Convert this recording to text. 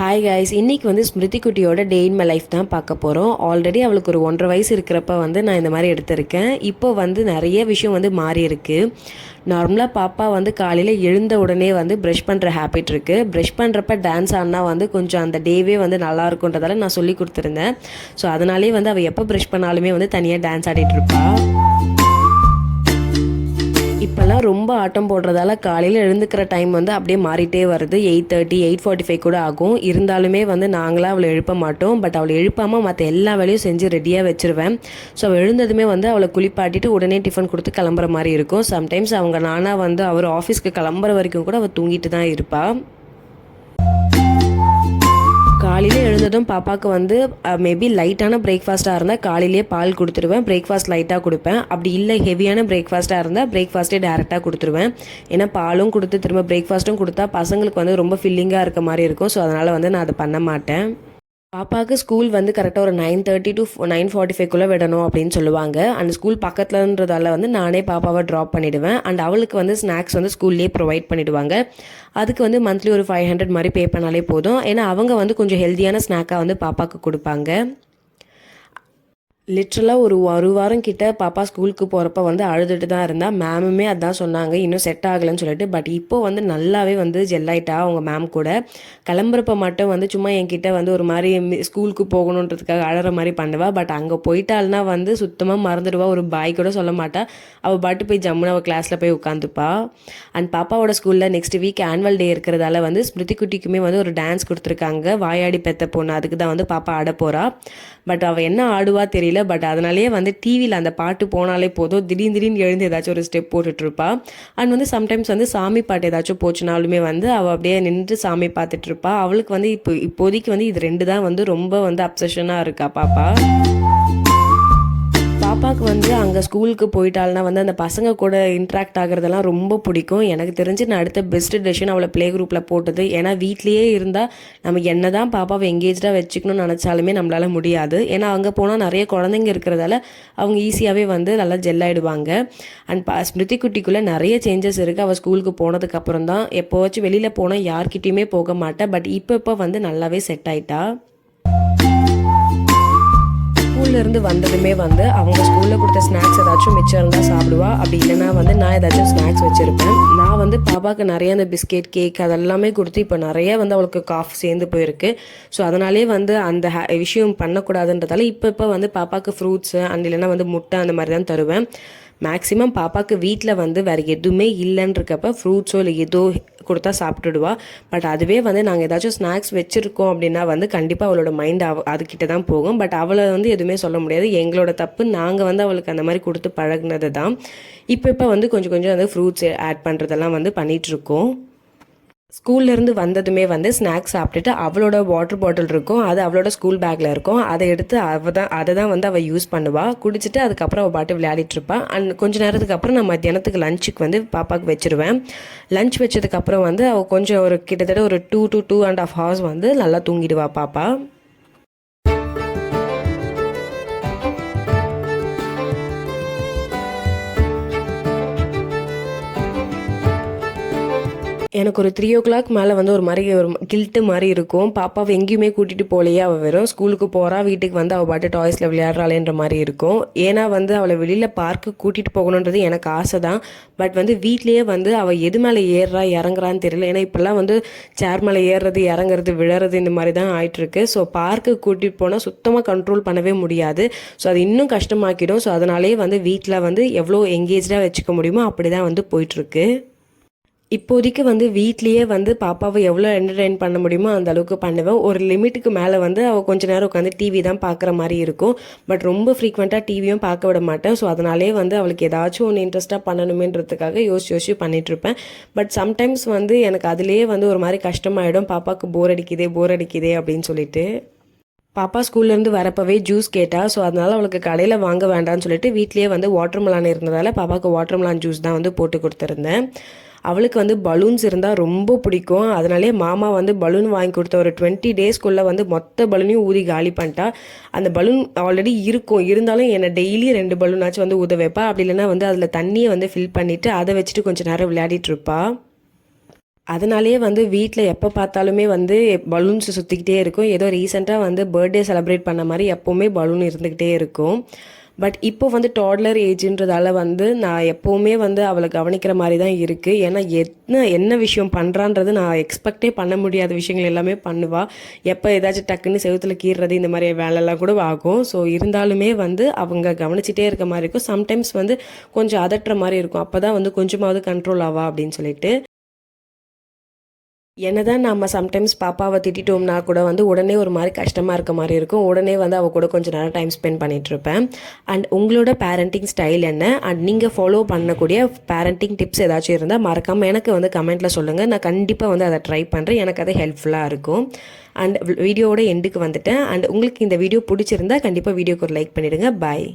Hi guys, இன்றைக்கி வந்து ஸ்மிருதி குட்டியோட டே இன் மை லைஃப் தான் பார்க்க போகிறோம். ஆல்ரெடி அவளுக்கு ஒரு 1.5 வயசு இருக்கிறப்ப வந்து நான் இந்த மாதிரி எடுத்திருக்கேன். இப்போ வந்து நிறைய விஷயம் வந்து மாறி இருக்குது. நார்மலாக பாப்பா வந்து காலையில் எழுந்த உடனே வந்து ப்ரஷ் பண்ணுற ஹேபிட் இருக்குது. ப்ரஷ் பண்ணுறப்ப டான்ஸ் ஆடினா வந்து கொஞ்சம் அந்த டேவே வந்து நல்லா இருக்குன்றதால நான் சொல்லி கொடுத்துருந்தேன். ஸோ அதனாலே வந்து அவள் எப்போ ப்ரஷ் பண்ணாலுமே வந்து தனியாக டான்ஸ் ஆடிட்டுருப்பாள். இப்போல்லாம் ரொம்ப ஆட்டம் போடுறதால காலையில் எழுந்துக்கிற டைம் வந்து அப்படியே மாறிட்டே வருது. 8:30 8:45 கூட ஆகும். இருந்தாலுமே வந்து நாங்களாம் அவளை எழுப்ப மாட்டோம். பட் அவளை எழுப்பாமல் மற்ற எல்லா வேலையும் செஞ்சு ரெடியாக வச்சுருவேன். ஸோ அவள் எழுந்ததுமே வந்து அவளை குளிப்பாட்டிட்டு உடனே டிஃபன் கொடுத்து கிளம்புற மாதிரி இருக்கும். சம்டைம்ஸ் அவங்க நானா வந்து அவர் ஆஃபீஸ்க்கு கிளம்புற வரைக்கும் கூட அவள் தூங்கிட்டு தான் இருப்பாள். காலையில் எழுந்ததும் பாப்பாவுக்கு வந்து மேபி லைட்டான பிரேக்ஃபாஸ்ட்டாக இருந்தால் காலையிலேயே பால் கொடுத்துருவேன். பிரேக்ஃபாஸ்ட் லைட்டாக கொடுப்பேன். அப்படி இல்லை ஹெவியான பிரேக்ஃபாஸ்ட்டாக இருந்தால் பிரேக்ஃபாஸ்ட்டே டேரெக்டாக கொடுத்துருவேன். ஏன்னா பாலும் கொடுத்து திரும்ப பிரேக்ஃபாஸ்ட்டும் கொடுத்தா பசங்களுக்கு வந்து ரொம்ப ஃபில்லிங்காக இருக்க மாதிரி இருக்கும். ஸோ அதனால் வந்து நான் அதை பண்ண மாட்டேன். பாப்பாவுக்கு ஸ்கூல் வந்து கரெக்டாக ஒரு 9:30 to 9:45 விடணும் அப்படின்னு சொல்லுவாங்க. அந்த ஸ்கூல் பக்கத்துலன்றதால வந்து நானே பாப்பாவை ட்ராப் பண்ணிவிடுவேன். அண்ட் அவளுக்கு வந்து ஸ்நாக்ஸ் வந்து ஸ்கூல்லேயே ப்ரொவைட் பண்ணிவிடுவாங்க. அதுக்கு வந்து மந்த்லி ஒரு 500 மாதிரி பே பண்ணாலே போதும். ஏன்னா அவங்க வந்து கொஞ்சம் ஹெல்த்தியான ஸ்நாக்காக வந்து பாப்பாவுக்கு கொடுப்பாங்க. லிட்ரலாக ஒரு வாரம் கிட்ட பாப்பா ஸ்கூலுக்கு போகிறப்ப வந்து அழுதுட்டு தான் இருந்தால். மேமுமே அதான் சொன்னாங்க, இன்னும் செட் ஆகலைன்னு சொல்லிட்டு. பட் இப்போது வந்து நல்லாவே வந்து ஜெல்லாயிட்டா அவங்க மேம் கூட. கிளம்புறப்ப மட்டும் வந்து சும்மா என்கிட்ட வந்து ஒரு மாதிரி ஸ்கூலுக்கு போகணுன்றதுக்காக அழகிற மாதிரி பண்ணுவாள். பட் அங்கே போயிட்டாள்னா வந்து சுத்தமாக மறந்துடுவா. ஒரு பாய் கூட சொல்ல மாட்டா. அவள் பாட்டு போய் ஜம்முன்னு அவள் கிளாஸில் போய் உட்காந்துப்பா. அண்ட் பாப்பாவோட ஸ்கூலில் நெக்ஸ்ட் வீக் ஆனுவல் டே இருக்கிறதால வந்து ஸ்மிருதி குட்டிக்குமே வந்து ஒரு டான்ஸ் கொடுத்துருக்காங்க. வாயாடி பெத்த பொண்ணு, அதுக்கு தான் வந்து பாப்பா ஆட போகிறா. பட் அவள் என்ன ஆடுவா தெரியல. பட் அதனாலேயே வந்து டிவியில் அந்த பாட்டு போனாலே போதும், திடீர்னு எழுந்து ஏதாச்சும் ஒரு ஸ்டெப் போட்டுட்ருப்பா. அண்ட் வந்து சம்டைம்ஸ் வந்து சாமி பாட்டு ஏதாச்சும் போச்சுனாலுமே வந்து அவள் அப்படியே நின்று சாமி பார்த்துட்ருப்பா. அவளுக்கு வந்து இப்போதைக்கு வந்து இது 2 தான் வந்து ரொம்ப வந்து அப்சஷனாக இருக்கா பாப்பா. பாப்பாவுக்கு வந்து அங்கே ஸ்கூலுக்கு போயிட்டாள்னா வந்து அந்த பசங்க கூட இன்ட்ராக்ட் ஆகிறதெல்லாம் ரொம்ப பிடிக்கும். எனக்கு தெரிஞ்சு நான் அடுத்த பெஸ்ட் டெசிஷன் அவளை ப்ளே குரூப்பில் போட்டது. ஏன்னா வீட்லேயே இருந்தால் நம்ம என்ன தான் பாப்பாவை எங்கேஜாக வச்சுக்கணும்னு நினச்சாலுமே நம்மளால் முடியாது. ஏன்னா அங்கே போனால் நிறைய குழந்தைங்க இருக்கிறதால அவங்க ஈஸியாகவே வந்து நல்லா ஜெல்லாயிடுவாங்க. அண்ட் ஸ்மிருதி குட்டிக்குள்ளே நிறைய சேஞ்சஸ் இருக்குது. அவள் ஸ்கூலுக்கு போனதுக்கப்புறம் தான். எப்போவாச்சும் வெளியில் போனால் யார்கிட்டையுமே போக மாட்டேன். பட் இப்போ வந்து நல்லாவே செட் ஆயிட்டா. ஸ்கூல்லேருந்து வந்ததுமே வந்து அவங்க ஸ்கூலில் கொடுத்த ஸ்நாக்ஸ் ஏதாச்சும் மிச்சம் இருந்தால் சாப்பிடுவா. அப்படி இல்லைனா வந்து நான் ஏதாச்சும் ஸ்நாக்ஸ் வச்சுருப்பேன். நான் வந்து பாப்பாவுக்கு நிறைய அந்த பிஸ்கெட் கேக் அதெல்லாமே கொடுத்து இப்போ நிறைய வந்து அவளுக்கு காஃப் சேர்ந்து போயிருக்கு. ஸோ அதனாலே வந்து அந்த விஷயம் பண்ணக்கூடாதுன்றதால இப்போ வந்து பாப்பாவுக்கு ஃப்ரூட்ஸு அண்ட் இல்லைனா வந்து முட்டை அந்த மாதிரி தான் தருவேன். மேக்ஸிமம் பாப்பாவுக்கு வீட்டில் வந்து வேறு எதுவுமே இல்லைன்றக்கப்ப ஃப்ரூட்ஸோ இல்லை ஏதோ கொடுத்தா சாப்பிட்டுடுவா. பட் அதுவே வந்து நாங்கள் ஏதாச்சும் ஸ்நாக்ஸ் வச்சுருக்கோம் அப்படின்னா வந்து கண்டிப்பாக அவளோட மைண்ட் அதுக்கிட்ட தான் போகும். பட் அவளை வந்து எதுவுமே சொல்ல முடியாது. எங்களோட தப்பு, நாங்கள் வந்து அவளுக்கு அந்த மாதிரி கொடுத்து பழகினது தான். இப்போ வந்து கொஞ்சம் அந்த ஃப்ரூட்ஸ் ஆட் பண்ணுறதெல்லாம் வந்து பண்ணிகிட்ருக்கோம். ஸ்கூல்லேருந்து வந்ததுமே வந்து ஸ்நாக்ஸ் சாப்பிட்டுட்டு அவளோட வாட்டர் பாட்டில் இருக்கும், அது அவளோட ஸ்கூல் பேக்கில் இருக்கும். அதை எடுத்து அதை தான் வந்து அவள் யூஸ் பண்ணுவாள். குடிச்சிட்டு அதுக்கப்புறம் அவள் பாட்டு விளையாடிட்டுருப்பாள். அண்ட் கொஞ்சம் நேரத்துக்கு அப்புறம் நான் மத்தியானத்துக்கு லஞ்சுக்கு வந்து பாப்பாவுக்கு வச்சுருவேன். லஞ்ச் வச்சதுக்கப்புறம் வந்து அவள் கொஞ்சம் ஒரு கிட்டத்தட்ட ஒரு 2 to 2.5 hours வந்து நல்லா தூங்கிடுவாள் பாப்பா. எனக்கு ஒரு 3 o'clock மேலே வந்து ஒரு கில்ட்டு மாதிரி இருக்கும். பாப்பாவை எங்கேயுமே கூட்டிகிட்டு போகலையே, அவள் வெறும் ஸ்கூலுக்கு போகிறா, வீட்டுக்கு வந்து அவள் பாட்டு டாய்ஸில் விளையாடுறாளேன்ற மாதிரி இருக்கும். ஏன்னா வந்து அவளை வெளியில் பார்க்கு கூட்டிகிட்டு போகணுன்றது எனக்கு ஆசை தான். பட் வந்து வீட்லேயே வந்து அவள் எது மேலே ஏறுறா இறங்குறான்னு தெரியல. ஏன்னா இப்போல்லாம் வந்து சேர் மேலே ஏறுறது இறங்குறது விழறது இந்த மாதிரி தான் ஆகிட்டுருக்கு. ஸோ பார்க்கு கூட்டிகிட்டு போனால் சுத்தமாக கண்ட்ரோல் பண்ணவே முடியாது. ஸோ அது இன்னும் கஷ்டமாக்கிடும். ஸோ அதனாலே வந்து வீட்டில் வந்து எவ்வளோ எங்கேஜாக வச்சுக்க முடியுமோ அப்படி தான் வந்து போயிட்டுருக்கு. இப்போதைக்கு வந்து வீட்லேயே வந்து பாப்பாவை எவ்வளோ என்டர்டெயின் பண்ண முடியுமோ அந்த அளவுக்கு பண்ணுவேன். ஒரு லிமிட்டுக்கு மேலே வந்து அவள் கொஞ்சம் நேரம் உட்காந்து டிவி தான் பார்க்குற மாதிரி இருக்கும். பட் ரொம்ப ஃப்ரீக்வெண்ட்டாக டிவியும் பார்க்க விட மாட்டேன். ஸோ அதனாலே வந்து அவளுக்கு ஏதாச்சும் ஒன்று இன்ட்ரெஸ்ட்டாக பண்ணணுமேன்றதுக்காக யோசிச்சு பண்ணிகிட்ருப்பேன். பட் சம்டைம்ஸ் வந்து எனக்கு அதுலேயே வந்து ஒரு மாதிரி கஷ்டமாயிடும். பாப்பாவுக்கு போர் அடிக்குதே அப்படின்னு சொல்லிட்டு. பாப்பா ஸ்கூல்லேருந்து வரப்பவே ஜூஸ் கேட்டா. ஸோ அதனால் அவளுக்கு கடையில் வாங்க வேண்டாம்னு சொல்லிட்டு வீட்லேயே வந்து வாட்டர்மெலான் இருந்ததால் பாப்பாவுக்கு வாட்டர்மெலான் ஜூஸ் தான் வந்து போட்டு கொடுத்துருந்தேன். அவளுக்கு வந்து பலூன்ஸ் இருந்தால் ரொம்ப பிடிக்கும். அதனாலே மாமா வந்து பலூன் வாங்கி கொடுத்த ஒரு 20 daysக்குள்ளே வந்து மொத்த பலூனையும் ஊதி காலி பண்ணிட்டா. அந்த பலூன் ஆல்ரெடி இருந்தாலும் என்னை டெய்லி 2 பலூனாச்சும் வந்து ஊத வைப்பா. அப்படி இல்லைன்னா வந்து அதில் தண்ணியை வந்து ஃபில் பண்ணிவிட்டு அதை வச்சுட்டு கொஞ்சம் நேரம் விளையாடிட்டு இருப்பா. அதனாலேயே வந்து வீட்டில் எப்போ பார்த்தாலுமே வந்து பலூன்ஸ் சுற்றிக்கிட்டே இருக்கும். ஏதோ ரீசெண்டாக வந்து பர்த்டே செலிப்ரேட் பண்ண மாதிரி எப்போவுமே பலூன் இருந்துக்கிட்டே இருக்கும். பட் இப்போ வந்து டாட்லர் ஏஜ்ன்றதால வந்து நான் எப்போவுமே வந்து அவளை கவனிக்கிற மாதிரி தான் இருக்குது. ஏன்னா என்ன விஷயம் பண்ணுறான்றது நான் எக்ஸ்பெக்டே பண்ண முடியாத விஷயங்கள் எல்லாமே பண்ணுவாள். எப்போ ஏதாச்சும் டக்குன்னு செவுத்தில் கீறுறது இந்த மாதிரி வேலையெல்லாம் கூட ஆகும். ஸோ இருந்தாலுமே வந்து அவங்க கவனிச்சிட்டே இருக்க மாதிரி இருக்கும். சம்டைம்ஸ் வந்து கொஞ்சம் அதட்டுற மாதிரி இருக்கும். அப்போ தான் வந்து கொஞ்சமாவது கண்ட்ரோல் ஆவா அப்படின்னு சொல்லிட்டு. என்னதான் நம்ம சம்டைம்ஸ் பாப்பாவை திட்டிட்டோம்னா கூட வந்து உடனே ஒரு மாதிரி கஷ்டமாக இருக்க மாதிரி இருக்கும். உடனே வந்து அவள் கூட கொஞ்சம் நேரம் டைம் ஸ்பெண்ட் பண்ணிகிட்ருப்பேன். அண்ட் உங்களோட பேரண்டிங் ஸ்டைல் என்ன, அண்ட் நீங்கள் ஃபாலோ பண்ணக்கூடிய பேரண்டிங் டிப்ஸ் ஏதாச்சும் இருந்தால் மறக்காமல் எனக்கு வந்து கமெண்ட்டில் சொல்லுங்கள். நான் கண்டிப்பாக வந்து அதை ட்ரை பண்ணுறேன். எனக்கு அது ஹெல்ப்ஃபுல்லாக இருக்கும். அண்ட் வீடியோவோட எண்டுக்கு வந்துட்டேன். அண்ட் உங்களுக்கு இந்த வீடியோ பிடிச்சிருந்தா கண்டிப்பாக வீடியோக்கு ஒரு லைக் பண்ணிவிடுங்க. பாய்.